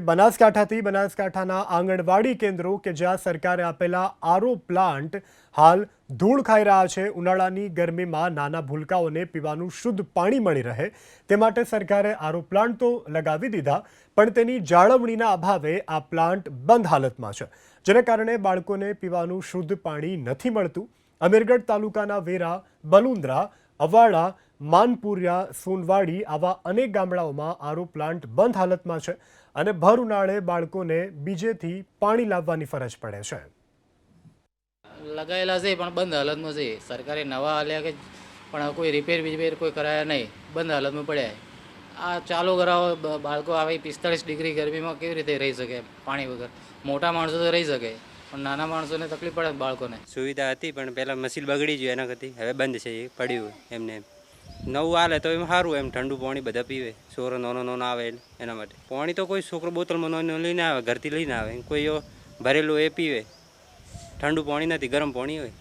બનાસકાંઠાથી બનાસકાંઠાના આંગણવાડી કેન્દ્રો કે જ્યાં સરકારે આપેલા આરઓ પ્લાન્ટ હાલ ધૂળ ખાઈ રહ્યા છે। ઉનાળાની ગરમીમાં નાના ભૂલકાઓને પીવાનું શુદ્ધ પાણી મળી રહે તે માટે સરકારે આરઓ પ્લાન્ટ તો લગાવી દીધા, પણ તેની જાળવણીના અભાવે આ પ્લાન્ટ બંધ હાલતમાં છે, જેને કારણે બાળકોને પીવાનું શુદ્ધ પાણી નથી મળતું। અમીરગઢ તાલુકાના વેરા, બલુંદ્રા, અવાડા, માનપુરિયા, સોનવાડી આવા અનેક ગામડાઓમાં આરઓ પ્લાન્ટ બંધ હાલતમાં છે અને ભર ઉનાળે બાળકોને બીજેથી પાણી લાવવાની ફરજ પડે છે। લગાવેલા છે પણ બંધ હાલતમાં છે। સરકારે નવા આલ્યા કે પણ કોઈ રિપેર કોઈ કરાયા નહીં, બંધ હાલતમાં પડ્યા। આ ચાલુ કરાવો, બાળકો આવે 45 ડિગ્રી ગરમીમાં કેવી રીતે રહી શકે પાણી વગર? મોટા માણસો તો રહી શકે પણ નાના માણસોને તકલીફ પડે। બાળકોને સુવિધા હતી પણ પહેલાં મશીન બગડી ગયું, એના કરતી હવે બંધ છે, એ પડ્યું એમને નવું હાલે તો એમ સારું, એમ ઠંડુ પાણી બધા પીવે, છોકરો નાનો આવે એના માટે। પાણી તો કોઈ છોકરો બોટલમાં નાનો લઈને આવે, ઘરથી લઈને આવે, કોઈ ભરેલું એ પીવે। ઠંડુ પાણી નથી, ગરમ પાણી હોય।